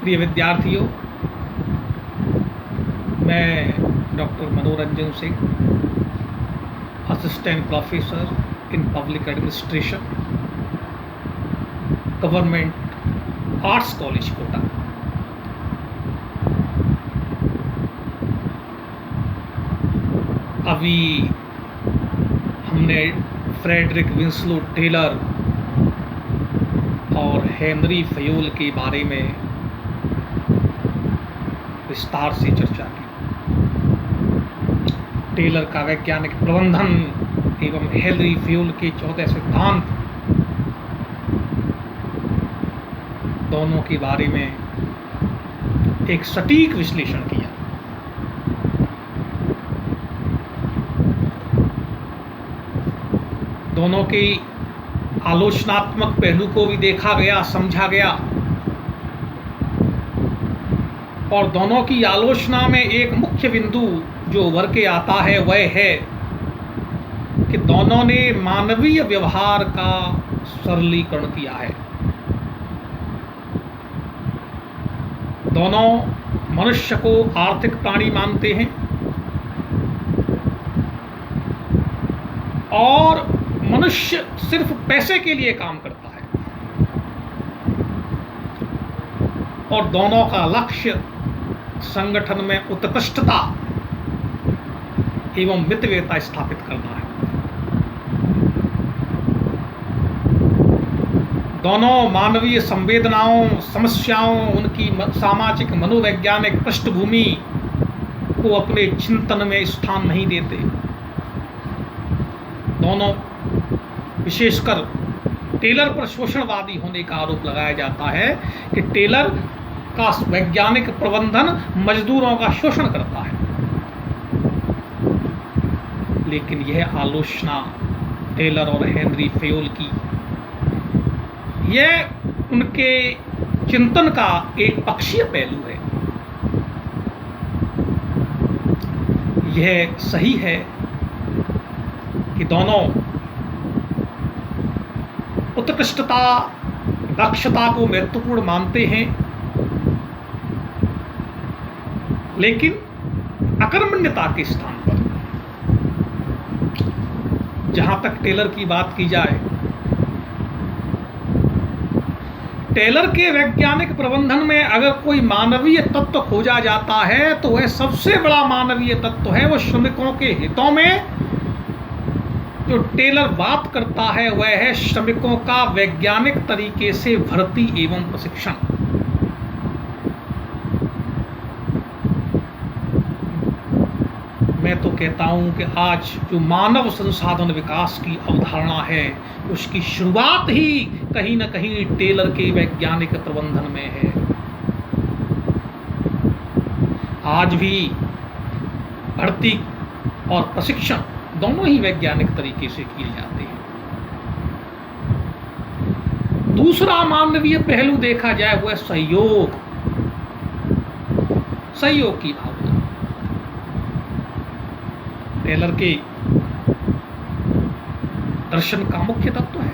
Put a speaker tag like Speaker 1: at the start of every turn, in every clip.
Speaker 1: प्रिय विद्यार्थियों, मैं doctor Manoranjan Singh, assistant professor in public administration, government arts college Kota. अभी हमने फ्रेडरिक विंस्लो टेलर और हेनरी फयोल के बारे में विस्तार से चर्चा की। टेलर का वैज्ञानिक प्रबंधन एवं हेनरी फयोल के 14 सिद्धांत, दोनों के बारे में एक सटीक विश्लेषण किया। दोनों के आलोचनात्मक पहलू को भी देखा गया, समझा गया, और दोनों की आलोचना में एक मुख्य बिंदु जो उभर के आता है वह है कि दोनों ने मानवीय व्यवहार का सरलीकरण किया है। दोनों मनुष्य को आर्थिक प्राणी मानते हैं और मनुष्य सिर्फ पैसे के लिए काम करता है, और दोनों का लक्ष्य संगठन में उत्कृष्टता एवं मितव्ययता स्थापित करना है। दोनों मानवीय संवेदनाओं, समस्याओं, उनकी सामाजिक मनोवैज्ञानिक पृष्ठभूमि को अपने चिंतन में स्थान नहीं देते। दोनों, विशेषकर टेलर पर शोषणवादी होने का आरोप लगाया जाता है कि टेलर का वैज्ञानिक प्रबंधन मजदूरों का शोषण करता है। लेकिन यह आलोचना टेलर और हेनरी फयोल की, यह उनके चिंतन का एक पक्षीय पहलू है। यह सही है कि दोनों उत्कृष्टता, दक्षता को महत्वपूर्ण मानते हैं, लेकिन अकर्मण्यता के स्थान पर, जहां तक टेलर की बात की जाए, टेलर के वैज्ञानिक प्रबंधन में अगर कोई मानवीय तत्व खोजा जाता है तो वह सबसे बड़ा मानवीय तत्व है वो श्रमिकों के हितों में जो टेलर बात करता है वह है श्रमिकों का वैज्ञानिक तरीके से भर्ती एवं प्रशिक्षण। मैं तो कहता हूं कि आज जो मानव संसाधन विकास की अवधारणा है उसकी शुरुआत ही कहीं न कहीं टेलर के वैज्ञानिक प्रबंधन में है। आज भी भर्ती और प्रशिक्षण दोनों ही वैज्ञानिक तरीके से किए जाते हैं। दूसरा मानवीय पहलू देखा जाए वह सहयोग की भावना। टेलर के दर्शन का मुख्य तत्व है।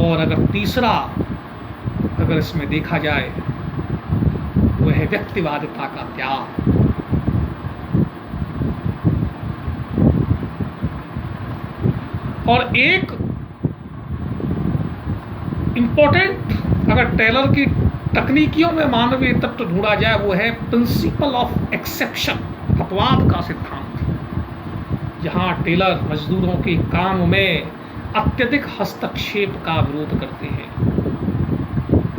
Speaker 1: और अगर तीसरा अगर इसमें देखा जाए वह है व्यक्तिवादिता का त्याग। और एक इंपॉर्टेंट अगर टेलर की तकनीकियों में मानवीय तत्व ढूंढा जाए वो है प्रिंसिपल ऑफ एक्सेप्शन, अपवाद का सिद्धांत। जहां टेलर मजदूरों के काम में अत्यधिक हस्तक्षेप का विरोध करते हैं।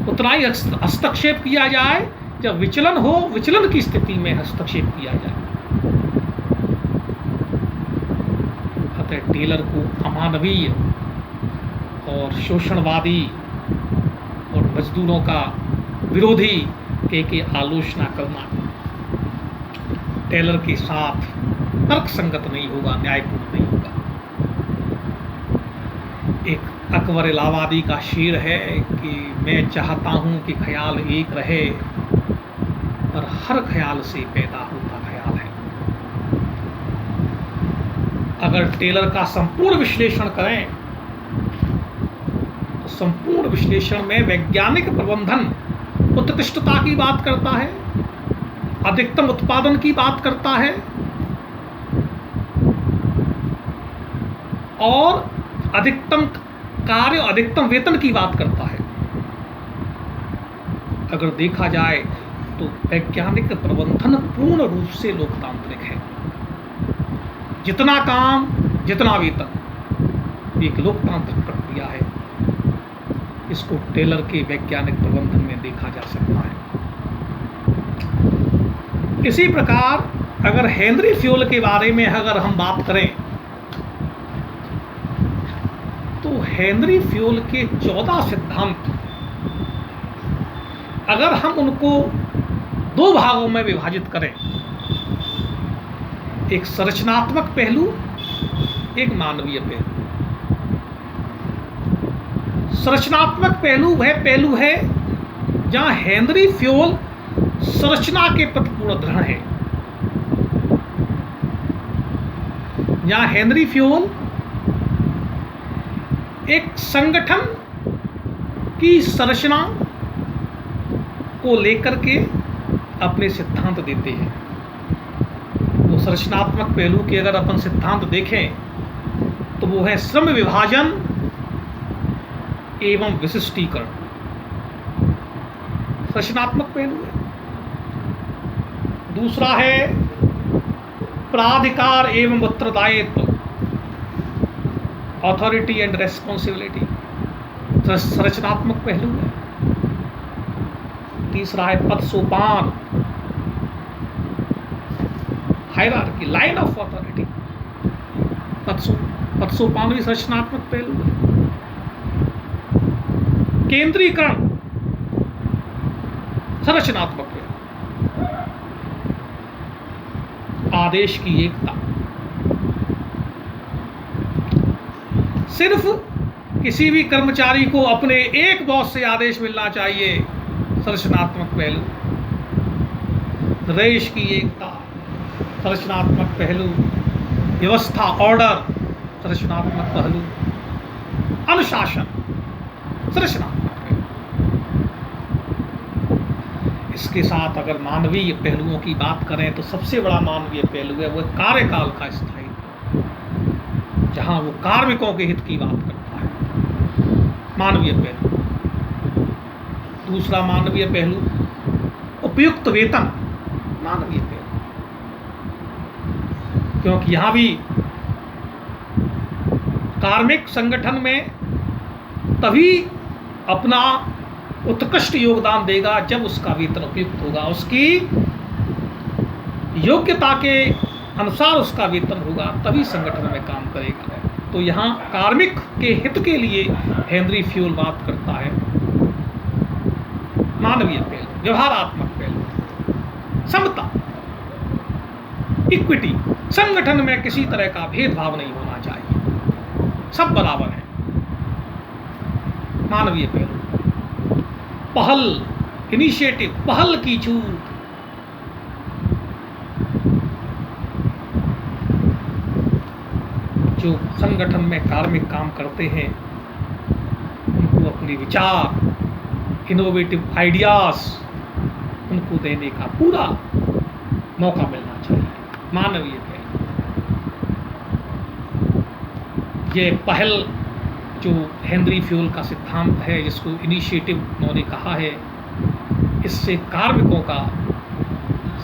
Speaker 1: उतना ही हस्तक्षेप किया जाए जब विचलन हो, विचलन की स्थिति में हस्तक्षेप किया जाए। अतः टेलर को अमानवीय और शोषणवादी और मजदूरों का विरोधी के आलोचना करना टेलर के साथ तर्कसंगत नहीं होगा, न्यायपूर्ण नहीं होगा। एक अकबर इलाहाबादी का शेर है कि मैं चाहता हूं कि ख्याल एक रहे पर हर ख्याल से पैदा होता ख्याल है। अगर टेलर का संपूर्ण विश्लेषण करें तो संपूर्ण विश्लेषण में वैज्ञानिक प्रबंधन उत्कृष्टता की बात करता है, अधिकतम उत्पादन की बात करता है और अधिकतम कार्य, अधिकतम वेतन की बात करता है। अगर देखा जाए तो वैज्ञानिक प्रबंधन पूर्ण रूप से लोकतांत्रिक है। जितना काम जितना वेतन, एक लोकतांत्रिक प्रक्रिया है। इसको टेलर के वैज्ञानिक प्रबंधन में देखा जा सकता है। इसी प्रकार अगर हेनरी फ्यूल के बारे में अगर हम बात करें तो हेनरी फ्यूल के 14 सिद्धांत, अगर हम उनको 2 भागों में विभाजित करें, एक संरचनात्मक पहलू, एक मानवीय पहलू। संरचनात्मक पहलू वह पहलू है जहां हेनरी फ्यूल संरचना के प्रति पूर्ण दृढ़ है, जहां हेनरी फ्यूल एक संगठन की संरचना को लेकर के अपने सिद्धांत देते हैं। वो संरचनात्मक पहलू के अगर अपन सिद्धांत देखें तो वो है श्रम विभाजन एवं विशिष्टीकरण, संरचनात्मक पहलू है। दूसरा है प्राधिकार एवं उत्तरदायित्व, अथॉरिटी एंड रेस्पॉन्सिबिलिटी, संरचनात्मक पहलू है। तीसरा है पद सोपान, हायरार्की, लाइन ऑफ अथॉरिटी, पद सोपान भी संरचनात्मक पहलू है। केंद्रीकरण, संरचनात्मक पहलू। आदेश की एकता, सिर्फ किसी भी कर्मचारी को अपने एक बॉस से आदेश मिलना चाहिए, संरचनात्मक पहलू। देश की एकता, संरचनात्मक पहलू। व्यवस्था, ऑर्डर, संरचनात्मक पहलू। अनुशासन, संरचनात्मक पहलू। इसके साथ अगर मानवीय पहलुओं की बात करें तो सबसे बड़ा मानवीय पहलू है वो कार्यकाल का स्थायित्व, जहां वो कार्मिकों के हित की बात करता है, मानवीय पहलू। दूसरा मानवीय पहलू उपयुक्त वेतन, मानवीय पहलू, क्योंकि यहां भी कार्मिक संगठन में तभी अपना उत्कृष्ट योगदान देगा जब उसका वेतन उपयुक्त होगा, उसकी योग्यता के अनुसार उसका वेतन होगा, तभी संगठन में काम करेगा। तो यहाँ कार्मिक के हित के लिए हेनरी फ्यूल बात करता है। मानवीय पहलू, व्यवहारात्मक पहलू, समता, इक्विटी, संगठन में किसी तरह का भेदभाव नहीं होना चाहिए, सब बराबर है। मानवीय पहलू, पहल, इनिशिएटिव, पहल की छूट, जो संगठन में कार्मिक काम करते हैं उनको अपने विचार, इनोवेटिव आइडियाज उनको देने का पूरा मौका मिलना चाहिए। मानवीय पहल, ये पहल जो हेनरी फ्यूल का सिद्धांत है, जिसको इनिशिएटिव उन्होंने कहा है, इससे कार्मिकों का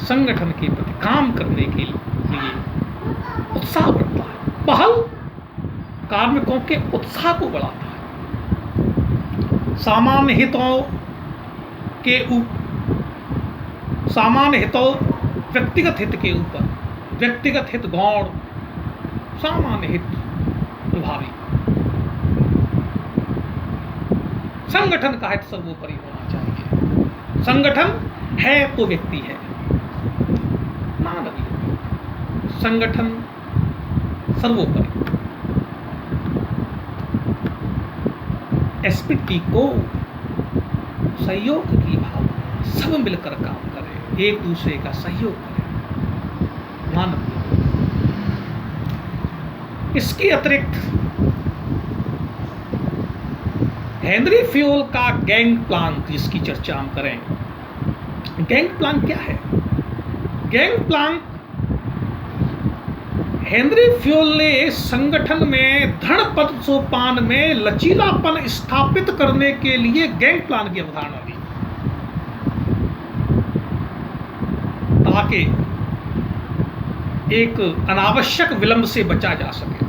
Speaker 1: संगठन के प्रति काम करने के लिए उत्साह बढ़ता है। पहल कार्मिकों के उत्साह को बढ़ाता है। सामान्य हितों व्यक्तिगत हित के ऊपर, व्यक्तिगत हित गौण, सामान्य हित प्रभावी, संगठन का हित सर्वोपरि होना चाहिए। संगठन है तो व्यक्ति है, मानवीय, संगठन सर्वोपरि। एसपीटी को सहयोग की भावना, सब मिलकर काम करें, एक दूसरे का सहयोग करें, मानवीय। इसके अतिरिक्त हेनरी फ्योल का गैंग प्लांक जिसकी चर्चा हम करें। गैंग प्लांक क्या है? गैंग प्लांक हेनरी फ्योल ने संगठन में दृढ़ पद सोपान में लचीलापन स्थापित करने के लिए गैंग प्लान की अवधारणा दी, ताकि एक अनावश्यक विलंब से बचा जा सके,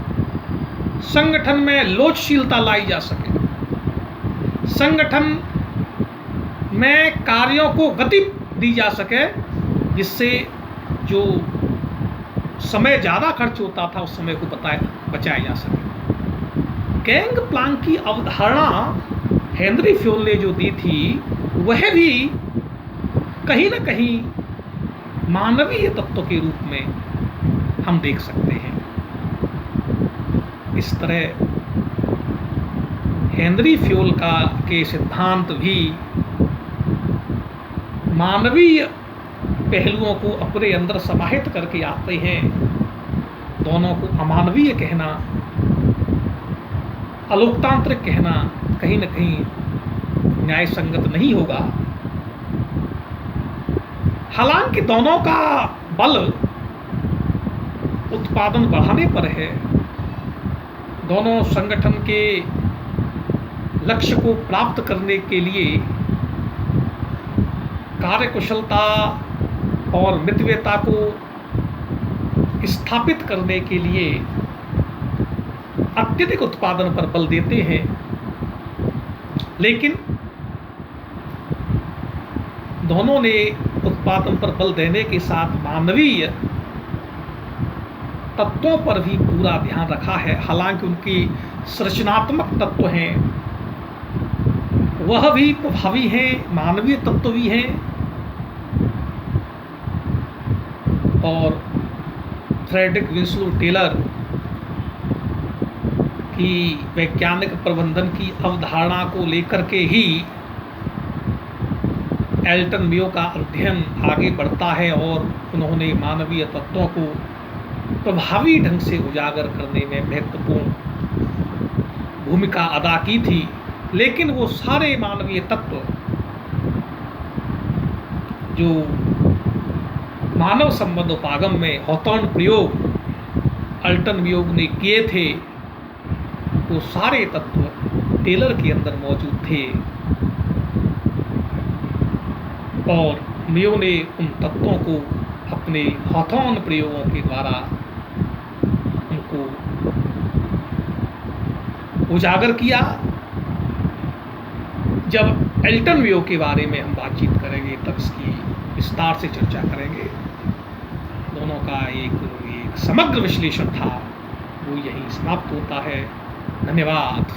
Speaker 1: संगठन में लोचशीलता लाई जा सके, संगठन में कार्यों को गति दी जा सके, जिससे जो समय ज़्यादा खर्च होता था उस समय को बचाया जा सके। गैंग प्लांक की अवधारणा हेनरी फ्योल ने जो दी थी वह भी कहीं न कहीं मानवीय तत्व के रूप में हम देख सकते हैं। इस तरह हेनरी फ्योल के सिद्धांत भी मानवीय पहलुओं को अपने अंदर समाहित करके आते हैं। दोनों को अमानवीय कहना, अलोकतांत्रिक कहना कहीं न कहीं न्याय संगत नहीं होगा। हालांकि दोनों का बल उत्पादन बढ़ाने पर है, दोनों संगठन के लक्ष्य को प्राप्त करने के लिए कार्यकुशलता और मितव्ययता को स्थापित करने के लिए अत्यधिक उत्पादन पर बल देते हैं। लेकिन दोनों ने उत्पादन पर बल देने के साथ मानवीय तत्वों पर भी पूरा ध्यान रखा है। हालांकि उनकी संरचनात्मक तत्व हैं वह भी प्रभावी हैं, मानवीय तत्व भी हैं। और फ्रेडरिक विंसलो टेलर की वैज्ञानिक प्रबंधन की अवधारणा को लेकर के ही एल्टन मेयो का अध्ययन आगे बढ़ता है और उन्होंने मानवीय तत्वों को प्रभावी ढंग से उजागर करने में महत्वपूर्ण भूमिका अदा की थी। लेकिन वो सारे मानवीय तत्व जो मानव संबंध उपागम में हॉथॉर्न प्रयोग एल्टन मेयो ने किए थे वो सारे तत्व टेलर के अंदर मौजूद थे और मेयो ने उन तत्वों को अपने हॉथॉर्न प्रयोगों के द्वारा उनको उजागर किया। जब एल्टन मेयो के बारे में हम बातचीत करेंगे तब इसकी विस्तार से चर्चा करेंगे। दोनों का एक समग्र विश्लेषण था वो यही समाप्त होता है। धन्यवाद।